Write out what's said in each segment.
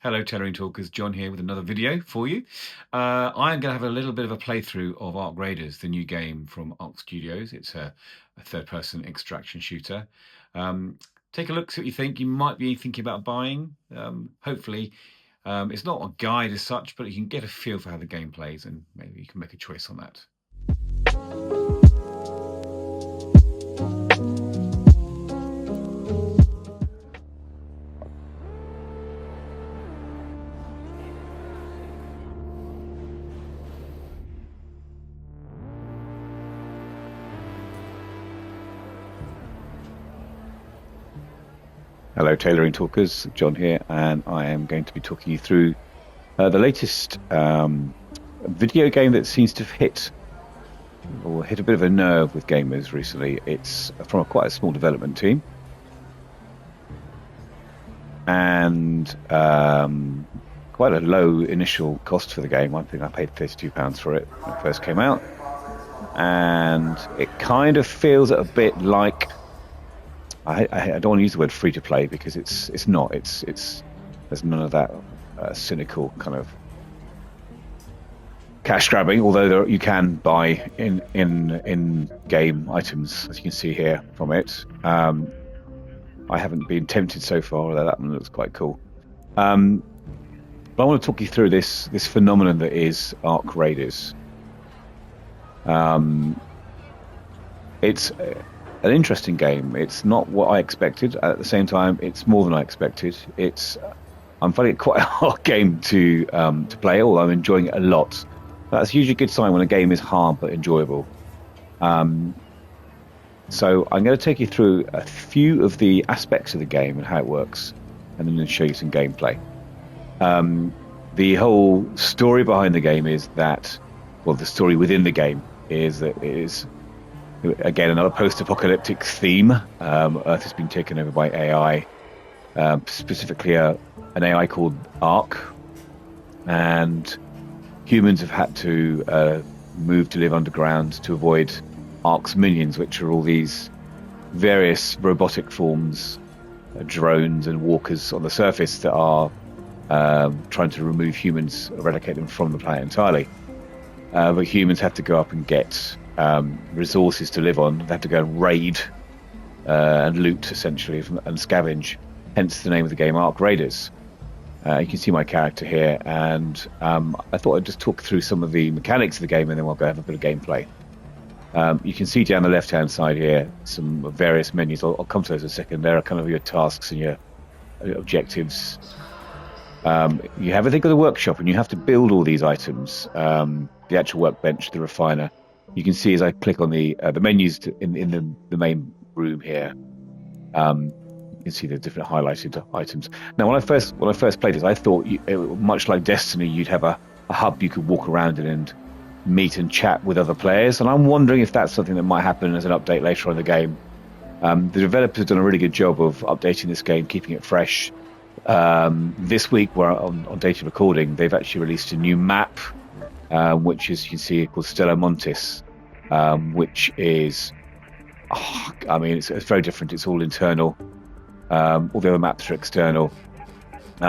Hello, Tailoring Talkers. John here with another video for you. I'm going to have a little bit of a playthrough of Arc Raiders, the new game from Arc Studios. It's a third-person extraction shooter. Take a look, see what you think. You might be thinking about buying. Hopefully, it's not a guide as such, but you can get a feel for how the game plays, and maybe you can make a choice on that. Hello, Tailoring Talkers. John here, and I am going to be talking you through the latest video game that seems to have hit a bit of a nerve with gamers recently. It's from quite a small development team, and quite a low initial cost for the game. I think I paid £32 for it when it first came out, and it kind of feels a bit like, I don't want to use the word free to play because it's not. There's none of that cynical kind of cash grabbing. Although you can buy in game items, as you can see here from it. I haven't been tempted so far, although that one looks quite cool. But I want to talk you through this phenomenon that is Arc Raiders. It's an interesting game. It's not what I expected. At the same time, it's more than I expected. I'm finding it quite a hard game to play, although I'm enjoying it a lot. That's usually a good sign when a game is hard but enjoyable. So I'm going to take you through a few of the aspects of the game and how it works, and then show you some gameplay. The whole story behind the game is that, well, the story within the game is that it is, again, another post-apocalyptic theme. Earth has been taken over by AI, specifically an AI called Arc, and humans have had to move to live underground to avoid Arc's minions, which are all these various robotic forms, drones and walkers on the surface that are trying to remove humans, eradicate them from the planet entirely. But humans have to go up and get resources to live on. They have to go and raid and loot, essentially, and scavenge. Hence the name of the game, Arc Raiders. You can see my character here, and I thought I'd just talk through some of the mechanics of the game, and then we'll go have a bit of gameplay. You can see down the left-hand side here some various menus. I'll come to those in a second. There are kind of your tasks and your objectives. You have a thing of the workshop, and you have to build all these items. The actual workbench, the refiner. You can see as I click on the menus in the main room here. You can see the different highlighted items. Now, when I first played this, I thought much like Destiny, you'd have a hub you could walk around in and meet and chat with other players. And I'm wondering if that's something that might happen as an update later on in the game. The developers have done a really good job of updating this game, keeping it fresh. This week, we're on date of recording, they've actually released a new map, which is, you can see, called Stella Montis, which is, it's very different. It's all internal. All the other maps are external.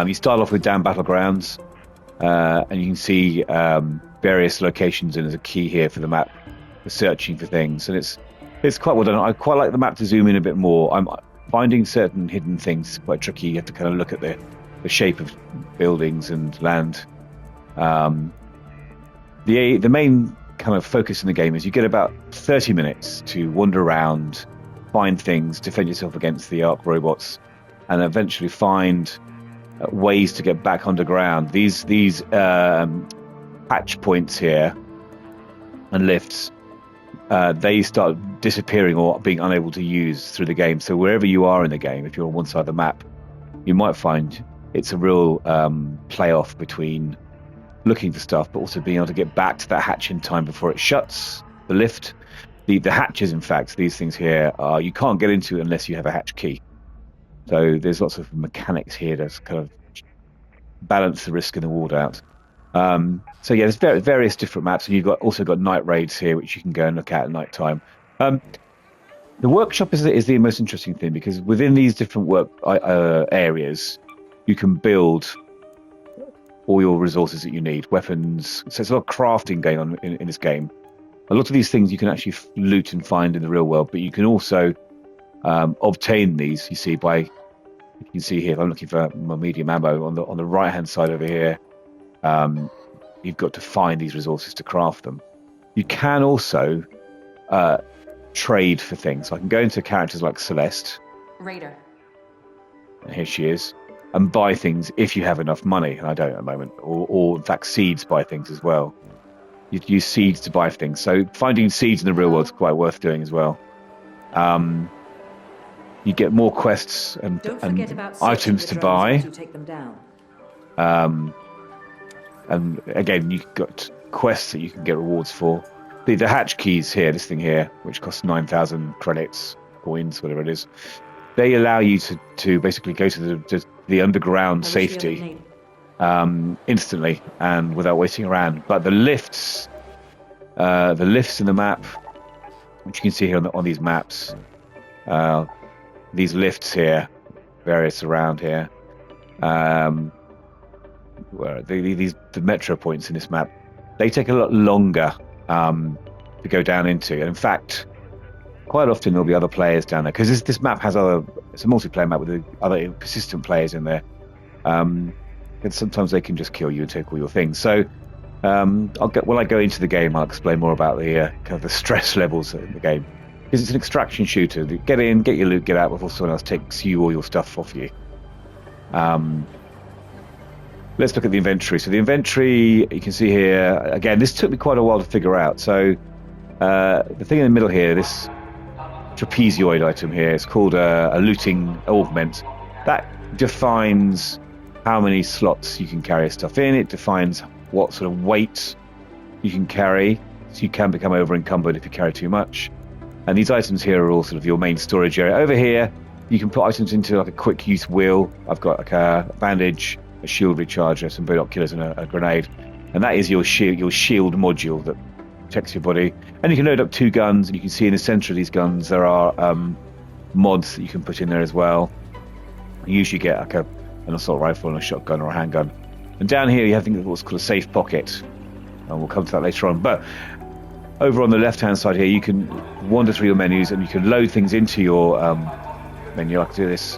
You start off with Dam Battlegrounds, and you can see various locations, and there's a key here for the map for searching for things, and it's quite well done. I quite like the map to zoom in a bit more. I'm finding certain hidden things quite tricky. You have to kind of look at the shape of buildings and land. The main kind of focus in the game is you get about 30 minutes to wander around, find things, defend yourself against the Arc robots, and eventually find ways to get back underground. These patch points here and lifts, they start disappearing or being unable to use through the game. So wherever you are in the game, if you're on one side of the map, you might find it's a real play-off between looking for stuff, but also being able to get back to that hatch in time before it shuts, the lift. The hatches, in fact, these things here, you can't get into unless you have a hatch key. So there's lots of mechanics here to kind of balance the risk and the reward out. So yeah, there's various different maps, and you've also got night raids here, which you can go and look at night time. The workshop is the most interesting thing, because within these different work areas, you can build all your resources that you need, weapons. So there's a lot of crafting going on in this game. A lot of these things you can actually loot and find in the real world, but you can also obtain these. You see you can see here. If I'm looking for my medium ammo on the right hand side over here, you've got to find these resources to craft them. You can also trade for things. I can go into characters like Celeste. Raider. And here she is. And buy things if you have enough money. And I don't at the moment. Or in fact, seeds buy things as well. You'd use seeds to buy things. So finding seeds in the real world is quite worth doing as well. You get more quests and items to buy. To take them down. And again, you've got quests that you can get rewards for. The hatch keys here, this thing here, which costs 9,000 credits, coins, whatever it is, they allow you to basically go to the underground safety instantly and without waiting around. But the lifts in the map, which you can see here on these maps, these lifts here, various around here, where the metro points in this map, they take a lot longer to go down into. And in fact, quite often there'll be other players down there because this map has it's a multiplayer map with other persistent players in there. And sometimes they can just kill you and take all your things. So when I go into the game, I'll explain more about the kind of the stress levels in the game, because it's an extraction shooter. Get in, get your loot, get out before someone else takes all your stuff off you. Let's look at the inventory. So the inventory, you can see here, again, this took me quite a while to figure out. So the thing in the middle here, this trapezoid item here, it's called a looting augment. That defines how many slots you can carry stuff in. It defines what sort of weight you can carry. So you can become over encumbered if you carry too much. And these items here are all sort of your main storage area. Over here, you can put items into like a quick use wheel. I've got like a bandage, a shield recharger, some binoculars, and a grenade. And that is your shield module that protects your body. And you can load up 2 guns, and you can see in the center of these guns there are mods that you can put in there as well. You usually get like an assault rifle and a shotgun or a handgun. And down here you have what's called a safe pocket, and we'll come to that later on. But over on the left hand side here, you can wander through your menus and you can load things into your menu. I can do this,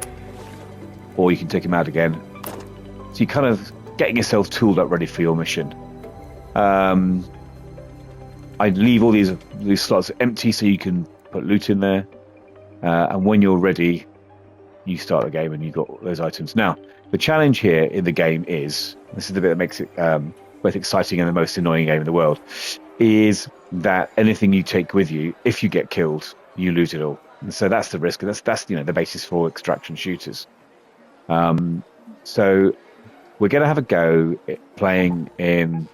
or you can take them out again. So you're kind of getting yourself tooled up ready for your mission. I leave all these slots empty so you can put loot in there, and when you're ready, you start the game and you've got those items. Now, the challenge here in the game is, this is the bit that makes it both exciting and the most annoying game in the world, is that anything you take with you, if you get killed, you lose it all. And so that's the risk, and that's the basis for extraction shooters. So we're going to have a go at playing in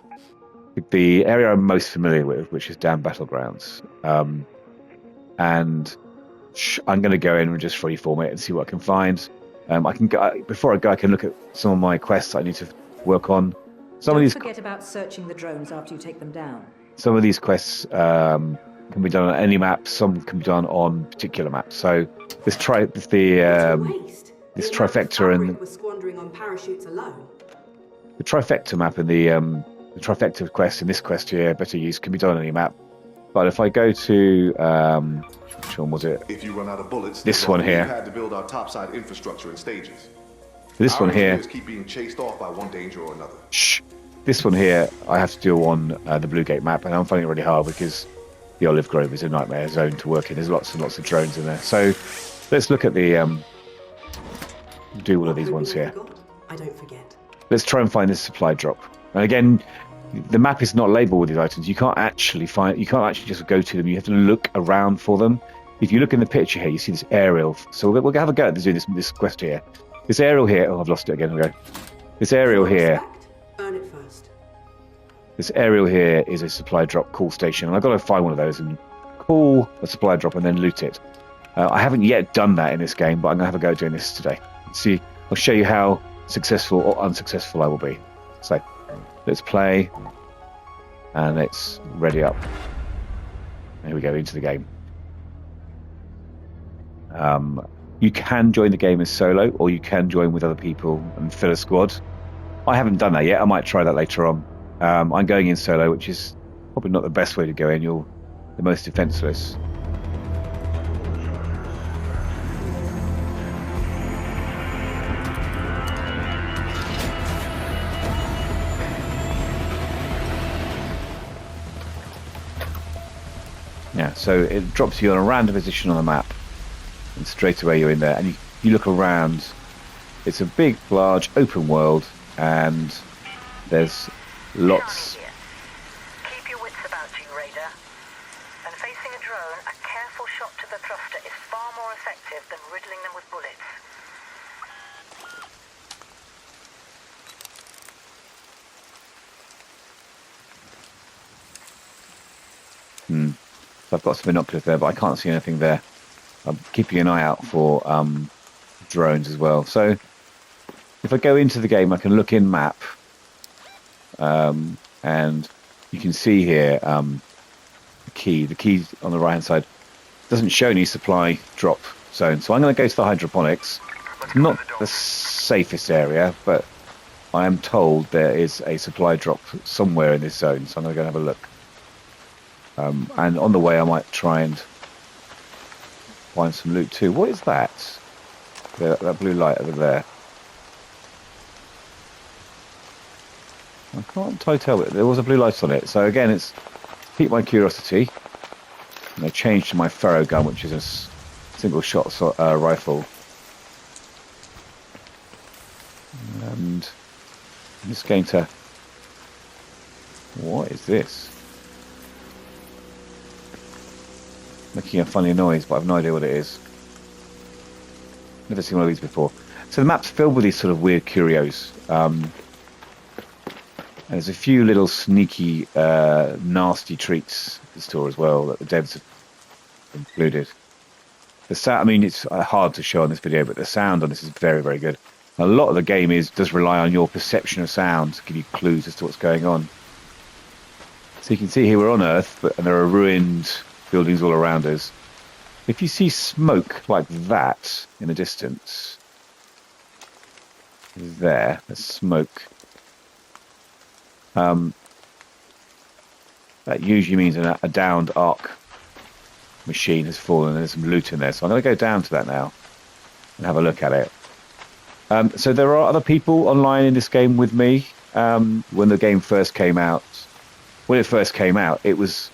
the area I'm most familiar with, which is Dam Battlegrounds. And I'm going to go in and just freeform it and see what I can find. Before I go, I can look at some of my quests I need to work on. Don't forget about searching the drones after you take them down. Some of these quests can be done on any map. Some can be done on particular maps. So this trifecta and was squandering on parachutes alone. The trifecta map and the trifecta quest in this quest here, better use, can be done on any map. But if I go to which one was it? If you run out of bullets, this one here. We had to build our topside infrastructure in stages. This one here. Keep being chased off by one danger or another. Shh. This one here, I have to do on the Blue Gate map, and I'm finding it really hard because the Olive Grove is a nightmare zone to work in. There's lots and lots of drones in there. So let's look at the do one of these ones here. I don't forget. Let's try and find this supply drop. And again, the map is not labelled with these items. You can't actually just go to them. You have to look around for them. If you look in the picture here, you see this aerial. So we'll have a go at doing this quest here. This aerial here. Oh, I've lost it again. Here we go. This aerial here. Earn it first. This aerial here is a supply drop call station, and I've got to find one of those and call a supply drop and then loot it. I haven't yet done that in this game, but I'm going to have a go at doing this today. See, I'll show you how successful or unsuccessful I will be. So let's play, and let's ready up. Here we go, into the game. You can join the game as solo, or you can join with other people and fill a squad. I haven't done that yet. I might try that later on. I'm going in solo, which is probably not the best way to go in. You're the most defenseless. Yeah, so it drops you on a random position on the map, and straight away you're in there. And you look around. It's a big, large, open world, and there's lots. Keep your wits about you, Raider. And facing a drone, a careful shot to the thruster is far more effective than riddling them with bullets. So I've got some binoculars there, but I can't see anything there. I'm keeping an eye out for drones as well. So if I go into the game, I can look in map, and you can see here the key. The key on the right hand side doesn't show any supply drop zone. So I'm going to go to the hydroponics. It's not the safest area, but I am told there is a supply drop somewhere in this zone. So I'm going to go and have a look. And on the way, I might try and find some loot too. What is that? That blue light over there. I can't entirely tell, but there was a blue light on it. So again, it's piqued my curiosity. And I changed to my ferro gun, which is a single shot rifle. And I'm just going to... What is this? Making a funny noise, but I've no idea what it is. Never seen one of these before. So the map's filled with these sort of weird curios. And there's a few little sneaky, nasty treats in the store as well that the devs have included. The sound, I mean, it's hard to show on this video, but the sound on this is very, very good. A lot of the game does rely on your perception of sound to give you clues as to what's going on. So you can see here we're on Earth, and there are ruined buildings all around us. If you see smoke like that in the distance, there's smoke. That usually means a downed Ark machine has fallen and there's some loot in there. So I'm going to go down to that now and have a look at it. So there are other people online in this game with me. When the game first came out, it was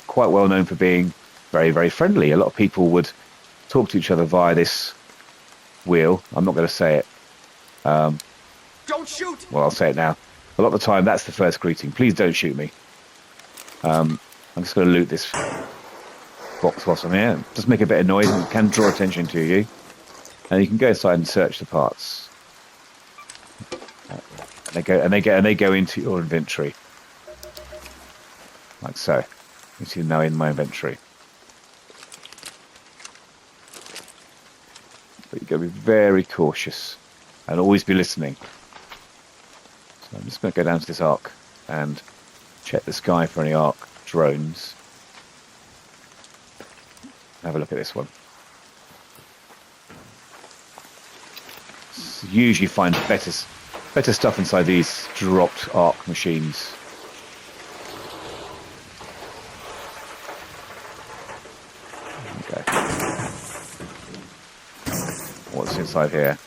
quite well known for being very, very friendly. A lot of people would talk to each other via this wheel. I'm not going to say it. Don't shoot! Well, I'll say it now. A lot of the time, that's the first greeting. Please don't shoot me. I'm just going to loot this box whilst I'm here. Just make a bit of noise and it can draw attention to you. And you can go inside and search the parts. And they go into your inventory, like so. You see them now in my inventory. But you've got to be very cautious and always be listening. So I'm just going to go down to this Ark and check the sky for any Ark drones. Have a look at this one. So you usually find better stuff inside these dropped Ark machines. Okay. What's inside here?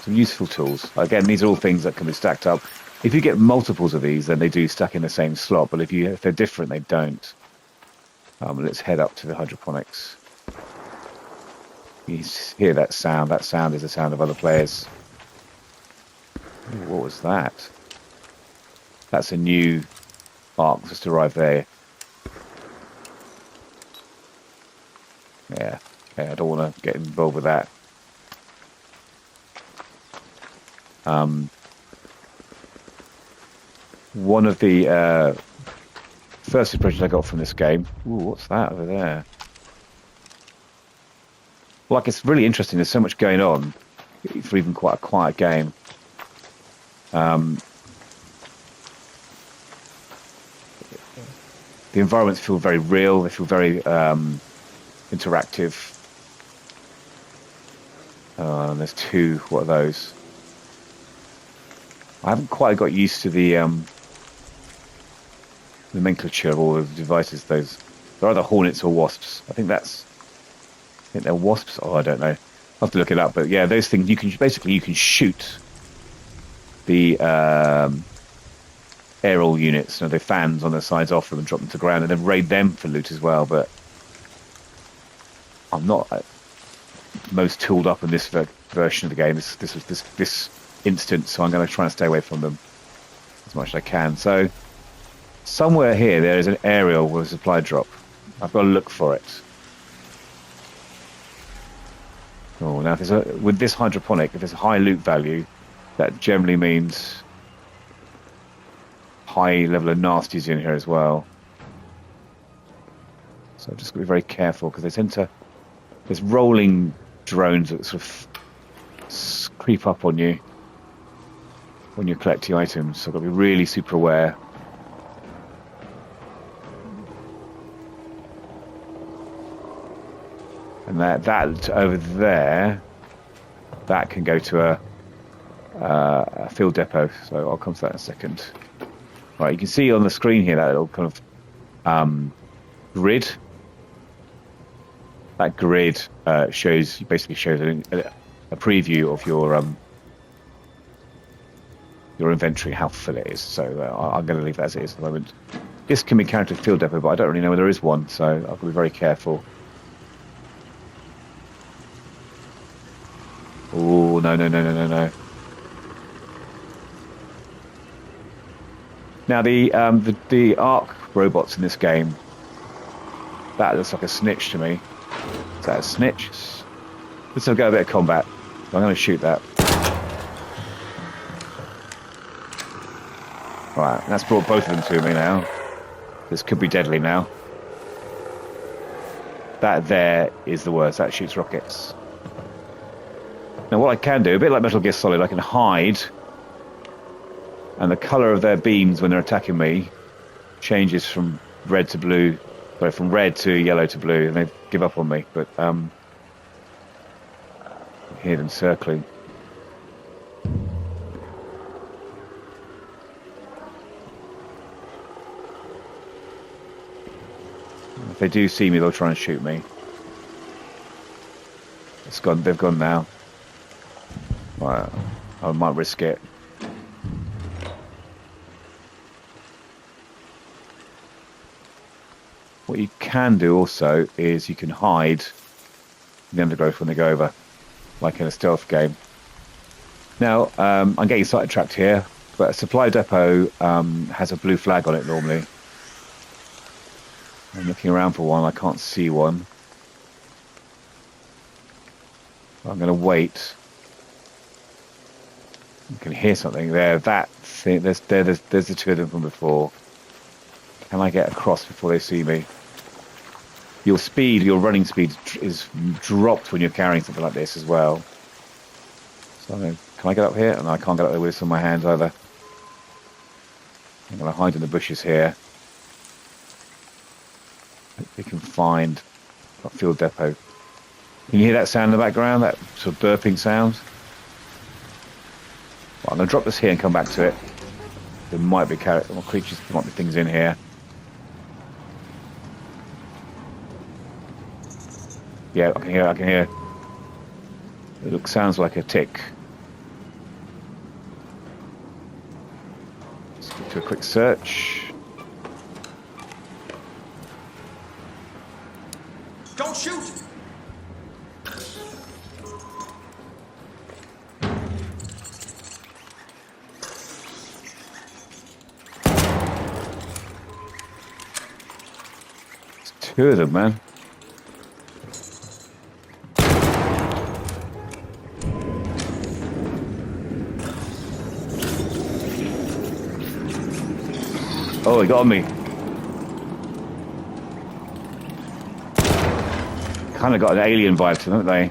Some useful tools. Again, these are all things that can be stacked up. If you get multiples of these, then they do stack in the same slot. But if they're different, they don't. Let's head up to the hydroponics. You hear that sound. That sound is the sound of other players. Ooh, what was that? That's a new Ark just arrived there. Yeah, I don't want to get involved with that. One of the first impressions I got from this game. Ooh, what's that over there? Like, it's really interesting. There's so much going on for even quite a quiet game. The environments feel very real. They feel very interactive. And there's two. What are those? I haven't quite got used to the nomenclature of all the devices. Those, they're either Hornets or Wasps. I think they're Wasps. Oh, I don't know. I'll have to look it up. But yeah, those things you can shoot the aerial units, the fans on the sides off them and drop them to ground, and then raid them for loot as well. But I'm not most tooled up in this version of the game. This instance, so I'm going to try and stay away from them as much as I can. So somewhere here there is an aerial with a supply drop. I've got to look for it. Oh, now with this hydroponic, if there's a high loot value, that generally means high level of nasties in here as well. So I've just got to be very careful because there's rolling drones that sort of creep up on you when you're collecting items. So I've got to be really super aware. And that over there, that can go to a field depot. So I'll come to that in a second. Right, you can see on the screen here that little kind of grid. That grid basically shows a preview of your inventory, how full it is. So I'm going to leave that as it is at the moment. This can be counted field depot, but I don't really know whether there is one, so I've got to be very careful. Oh, no. Now the Ark robots in this game, that looks like a snitch to me. Is that a snitch? Let's have a bit of combat. I'm going to shoot that. Right, that's brought both of them to me now. This could be deadly now. That there is the worst. That shoots rockets. Now what I can do, a bit like Metal Gear Solid, I can hide, and the colour of their beams when they're attacking me changes from red to blue, sorry, from red to yellow to blue, and they give up on me. But I hear them circling. If they do see me, they'll try and shoot me. It's gone. They've gone now. Right, I might risk it. What you can do also is you can hide in the undergrowth when they go over, like in a stealth game. Now, I'm getting sidetracked here, but a supply depot has a blue flag on it normally. I'm looking around for one. I can't see one. I'm going to wait. You can hear something there. That thing, there's the two of them from before. Can I get across before they see me? Your running speed is dropped when you're carrying something like this as well. So can I get up here? And I can't get up there with this in my hands either. I'm going to hide in the bushes here. We can find a field depot. Can you hear that sound in the background? That sort of burping sound? Well, I'm going to drop this here and come back to it. There might be creatures, there might be things in here. Yeah, I can hear. It sounds like a tick. Let's do a quick search. Don't shoot! There's two of them, man. Oh, he got on me. Kind of got an alien vibe to them, haven't they?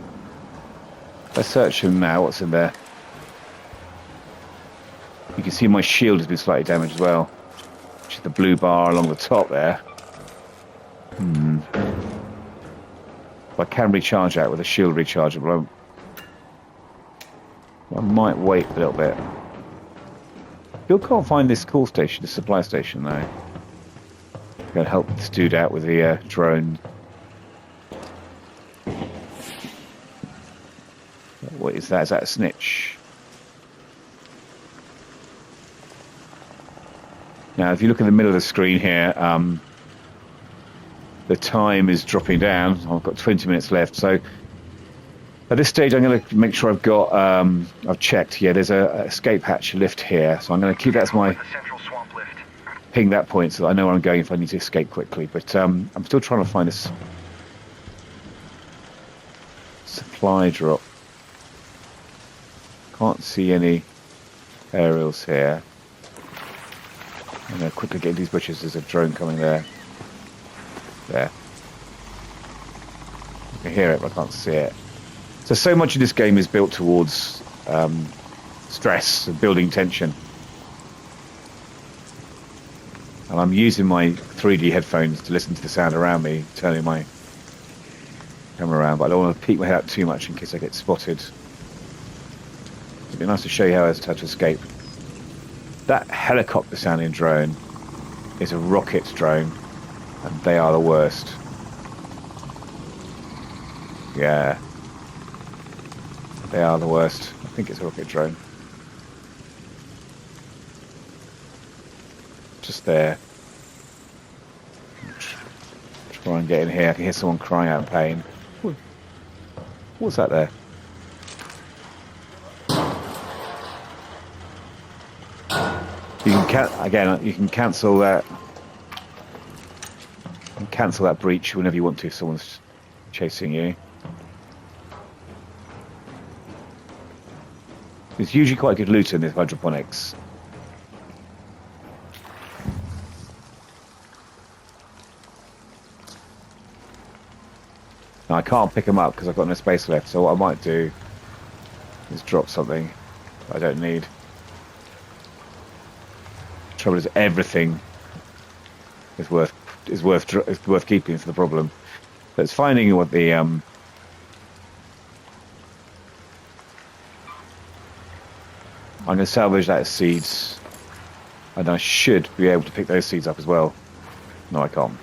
Let's search him now. What's in there? You can see my shield has been slightly damaged as well, which is the blue bar along the top there. I can recharge that with a shield rechargeable. I might wait a little bit. Still can't find this call station, the supply station, though. I'm going to help this dude out with the drone. What is that? Is that a snitch? Now, if you look in the middle of the screen here, the time is dropping down. I've got 20 minutes left, so at this stage I'm going to make sure I've got, I've checked. Yeah, there's a escape hatch lift here, so I'm going to keep that as my ping that point so that I know where I'm going if I need to escape quickly. But I'm still trying to find this supply drop. Can't see any aerials here. I'm going to quickly get these bushes. There's a drone coming there. There. I can hear it, but I can't see it. So much of this game is built towards stress and building tension. And I'm using my 3D headphones to listen to the sound around me, turning my camera around, but I don't want to peek my head out too much in case I get spotted. It'd be nice to show you how to escape. That helicopter sounding drone is a rocket drone, and they are the worst. Yeah. They are the worst. I think it's a rocket drone. Just there. Try and get in here. I can hear someone crying out in pain. What's that there? You can you can cancel that. You can cancel that breach whenever you want to if someone's chasing you. There's usually quite good loot in this hydroponics. Now I can't pick them up because I've got no space left, so what I might do is drop something I don't need. The trouble is everything is worth keeping for the problem. But it's finding what the I'm going to salvage that as seeds, and I should be able to pick those seeds up as well. No, I can't.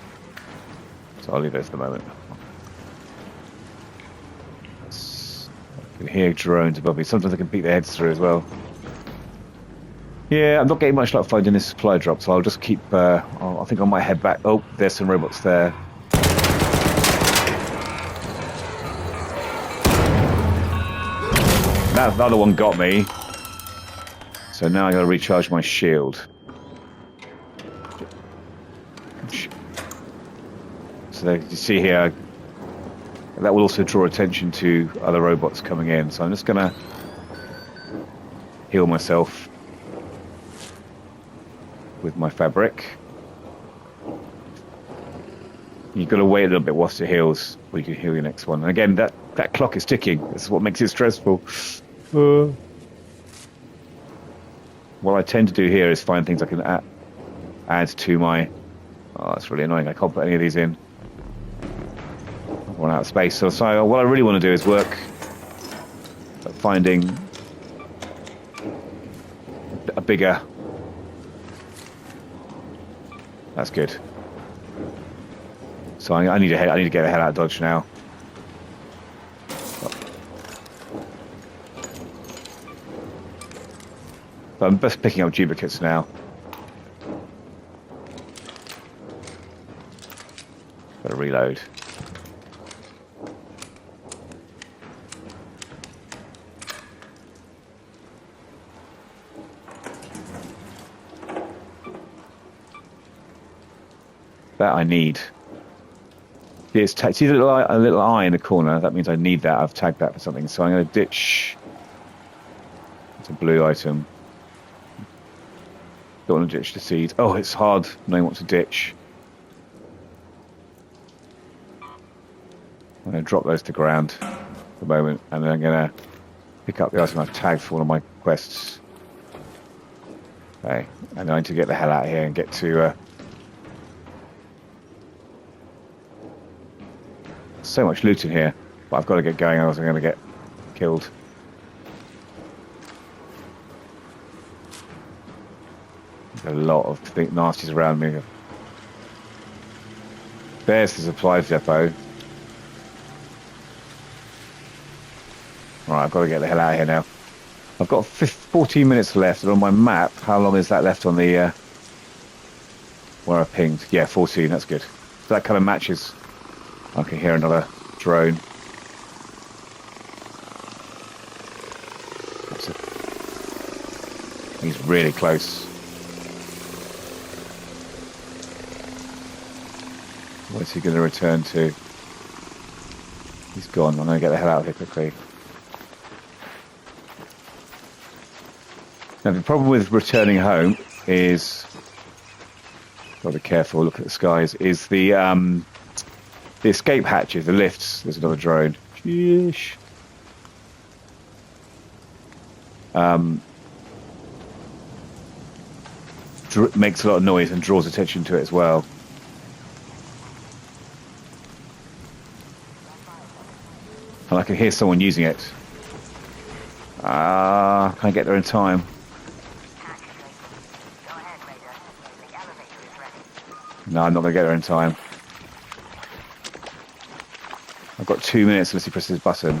So I'll leave those for the moment. I can hear drones above me. Sometimes I can peek their heads through as well. Yeah, I'm not getting much luck finding this supply drop, so I'll just keep... I think I might head back. Oh, there's some robots there. That other one got me. So now I got to recharge my shield. So there, you see here, that will also draw attention to other robots coming in. So I'm just going to heal myself with my fabric. You've got to wait a little bit whilst it heals, or you can heal your next one. And again, that clock is ticking. That's what makes it stressful. What I tend to do here is find things I can add to my... Oh, that's really annoying. I can't put any of these in. I've run out of space. So what I really want to do is work at finding a bigger... That's good. So I need to get the hell out of Dodge now. But I'm just picking up duplicates now. Gotta reload. That I need. See the little eye in the corner? That means I need that. I've tagged that for something. So I'm going to ditch. It's a blue item. Don't want to ditch the seed. Oh, it's hard knowing what to ditch. I'm going to drop those to ground for the moment, and then I'm going to pick up the item I've tagged for one of my quests. Okay, and I need to get the hell out of here and get to... so much loot in here, but I've got to get going, or else I'm going to get killed. There's a lot of nasties around me. There's the supply depot. Right, I've got to get the hell out of here now. I've got 14 minutes left, and on my map, how long is that left on the where I pinged? Yeah, 14. That's good. So that kind of matches. I can hear another drone. He's really close. Where's he going to return to? He's gone. I'm going to get the hell out of here quickly. Now the problem with returning home is, got to be careful, look at the skies, is the escape hatches, the lifts. There's another drone. Sheesh. Makes a lot of noise and draws attention to it as well. And I can hear someone using it. Can't get there in time. No, I'm not going to get there in time. I've got 2 minutes unless he presses his button.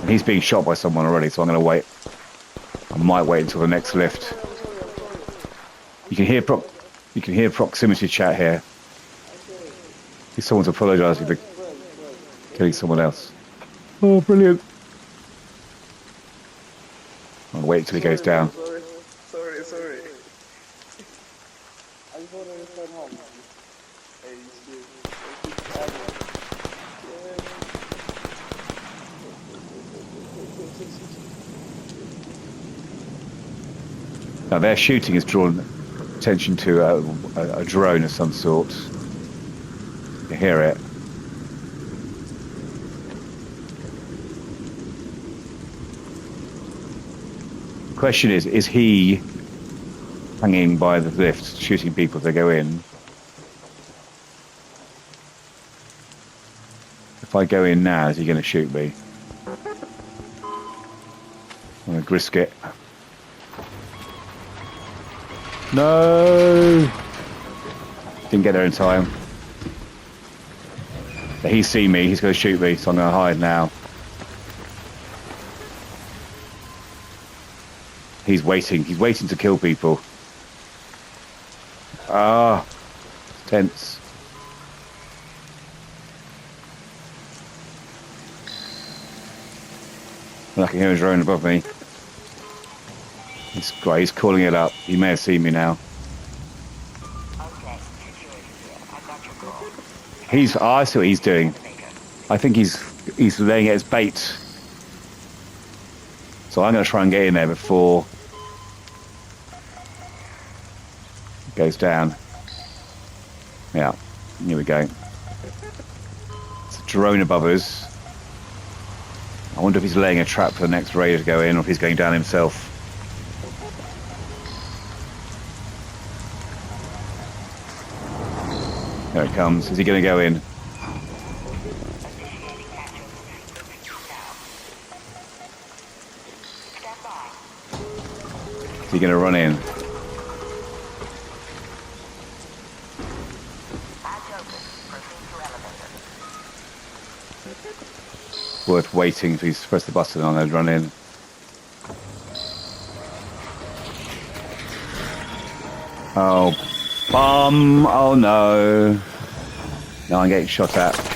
And he's being shot by someone already, so I'm going to wait. I might wait until the next lift. You can hear proximity chat here. Someone's apologising for killing someone else. Oh, brilliant. I'll wait until he goes down. Sorry. I just want to return home. Now their shooting has drawn attention to a drone of some sort. You hear it. The question is he hanging by the lift, shooting people as they go in? If I go in now, is he going to shoot me? I'm going to risk it. No! Didn't get there in time. But he's seen me, he's going to shoot me, so I'm going to hide now. He's waiting to kill people. Tense. And I can hear a drone above me. He's calling it up. He may have seen me now. I see what he's doing. I think he's laying it as bait. So I'm going to try and get in there before it goes down. Yeah, here we go. It's a drone above us. I wonder if he's laying a trap for the next raider to go in, or if he's going down himself. There it comes. Is he going to go in? Is he going to run in? Worth waiting if he's pressed the button on and run in. Oh, bomb! Oh no! Now I'm getting shot at.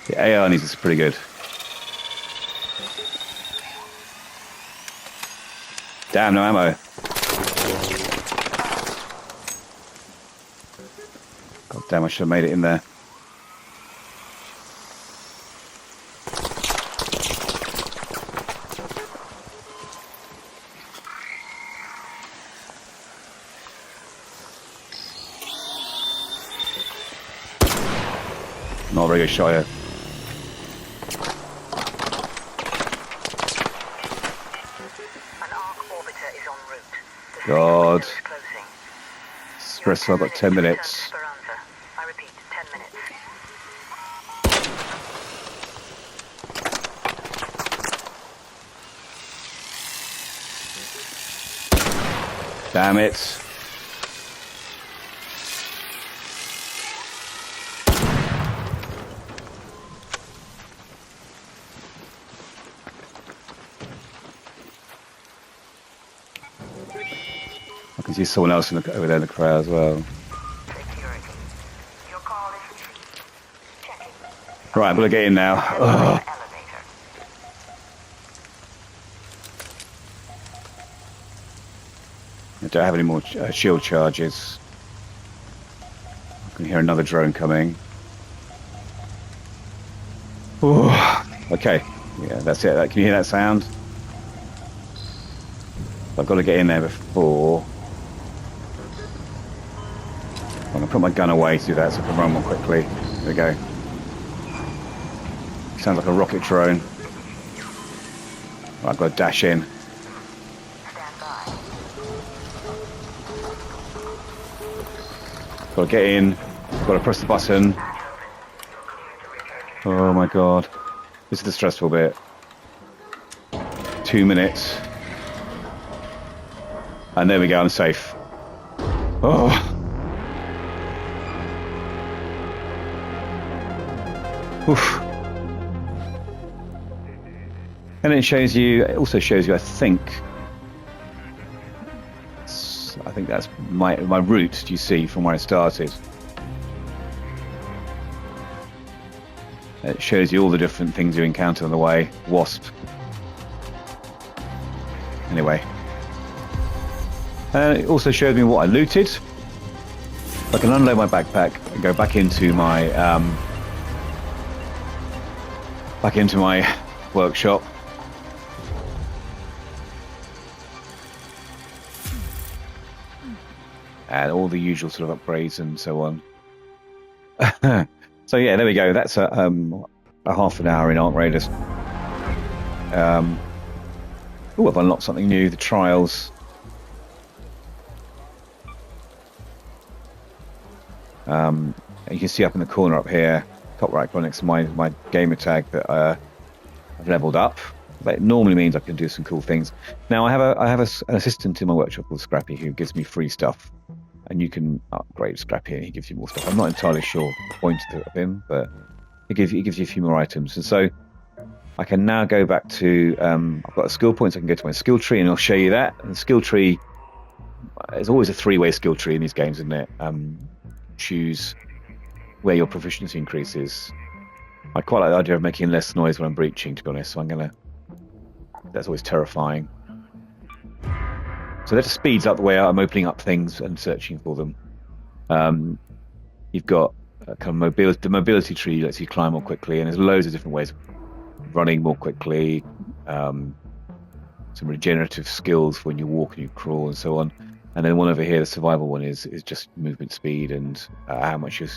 The AR needs is pretty good. Damn, no ammo. God damn, I should have made it in there. Not a very good shot here. An arc orbiter is en route. The God. window is closing. Stressful, I've got 10 minutes. Esperanza. I repeat, 10 minutes. Damn it. I can see someone else over there in the crowd as well. Security. Your call is received. Checking. Right, I'm going to get in now. Ugh. Elevator. I don't have any more shield charges. I can hear another drone coming. Ooh. Okay, yeah, that's it. Can you hear that sound? I've got to get in there before. I'm going to put my gun away to do that so I can run more quickly. There we go. Sounds like a rocket drone. Right, I've got to dash in. Stand by. Got to get in. Got to press the button. Oh my god. This is the stressful bit. 2 minutes. And there we go, I'm safe. Oh. Oof. And it shows you, it also shows you, I think that's my route, you see, from where I started. It shows you all the different things you encounter on the way. Wasp. Anyway. It also showed me what I looted. I can unload my backpack and go back into my workshop. And all the usual sort of upgrades and so on. So yeah, there we go. That's a half an hour in Arc Raiders. Oh, I've unlocked something new. The trials. You can see up in the corner up here, top right corner next to my gamer tag that I've leveled up. That normally means I can do some cool things. Now I have an assistant in my workshop called Scrappy who gives me free stuff, and you can upgrade Scrappy and he gives you more stuff. I'm not entirely sure the point of him, but he gives you a few more items. And so I can now go back to I've got a skill point, so I can go to my skill tree and I'll show you that. And the skill tree, there's always a three-way skill tree in these games, isn't it? Choose where your proficiency increases. I quite like the idea of making less noise when I'm breaching, to be honest, so that's always terrifying. So that just speeds up the way I'm opening up things and searching for them. You've got a kind of the mobility tree lets you climb more quickly, and there's loads of different ways of running more quickly. Some regenerative skills for when you walk and you crawl and so on. And then one over here, the survival one, is just movement speed and how much your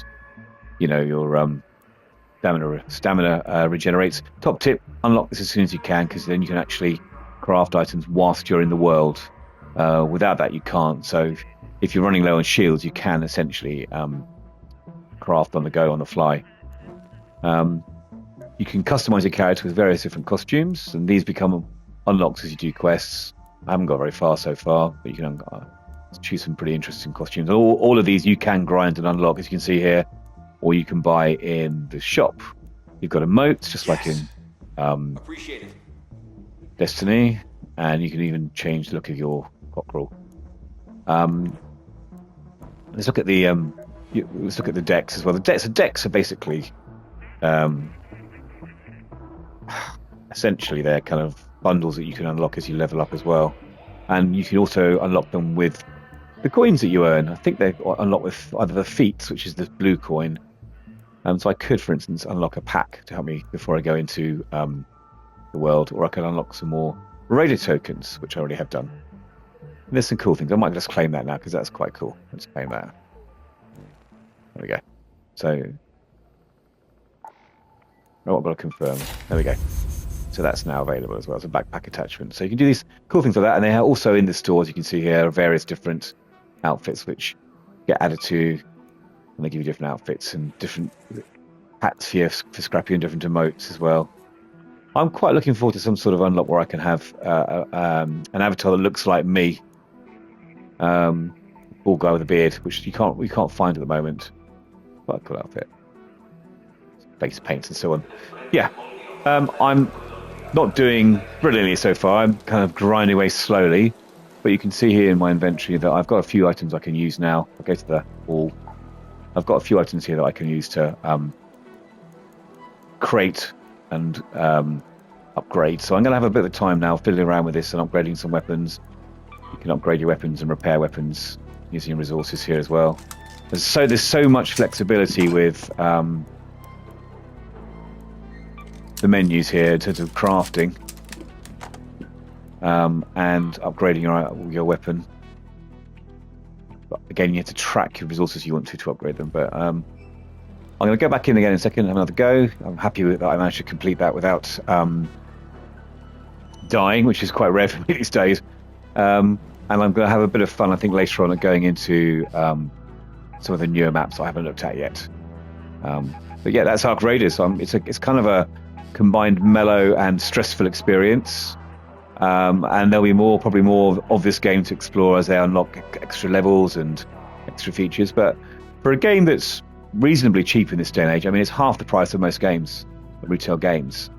stamina regenerates. Top tip: unlock this as soon as you can, because then you can actually craft items whilst you're in the world. Without that, you can't. So if you're running low on shields, you can essentially craft on the go, on the fly. You can customize your character with various different costumes, and these become unlocked as you do quests. I haven't got very far so far, but you can choose some pretty interesting costumes. All of these you can grind and unlock, as you can see here, or you can buy in the shop. You've got emotes, just like in Appreciate it. Destiny, and you can even change the look of your cockerel. Let's look at the decks as well. The decks are basically essentially they're kind of bundles that you can unlock as you level up as well, and you can also unlock them with the coins that you earn. I think they unlock with either the feats, which is the blue coin. So I could, for instance, unlock a pack to help me before I go into the world, or I can unlock some more raider tokens, which I already have done. And there's some cool things. I might just claim that now because that's quite cool. Let's claim that. There we go. So Oh, I've got to confirm. There we go. So that's now available as well as a backpack attachment. So you can do these cool things like that. And they are also in the stores, you can see here, various different outfits which get added to, and they give you different outfits and different hats here for Scrappy and different emotes as well. I'm quite looking forward to some sort of unlock where I can have an avatar that looks like me, bald guy with a beard, which we can't find at the moment. Quite a cool outfit, face paints and so on. Yeah, I'm not doing brilliantly so far. I'm kind of grinding away slowly, but you can see here in my inventory that I've got a few items I can use now. I'll go to the wall. I've got a few items here that I can use to create and upgrade. So I'm going to have a bit of time now fiddling around with this and upgrading some weapons. You can upgrade your weapons and repair weapons using your resources here as well. There's so much flexibility with the menus here in terms of crafting and upgrading your weapon. But again, you have to track your resources you want to upgrade them. But I'm going to go back in again in a second and have another go. I'm happy with that. I managed to complete that without dying, which is quite rare for me these days. And I'm going to have a bit of fun, I think, later on at going into some of the newer maps I haven't looked at yet. But yeah, that's Ark Raiders. It's kind of a combined mellow and stressful experience. And there'll be probably more of this game to explore as they unlock extra levels and extra features. But for a game that's reasonably cheap in this day and age, I mean, it's half the price of most games, retail games.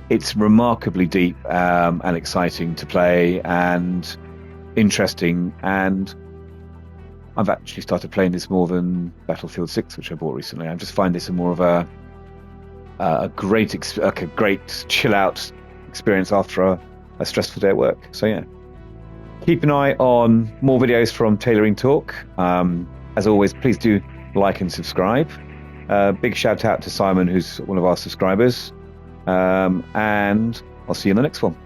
It's remarkably deep and exciting to play and interesting. And I've actually started playing this more than Battlefield 6, which I bought recently. I just find this more of a great chill out experience after a stressful day at work. So yeah, keep an eye on more videos from Tailoring Talk. As always, please do like and subscribe. Big shout out to Simon, who's one of our subscribers, and I'll see you in the next one.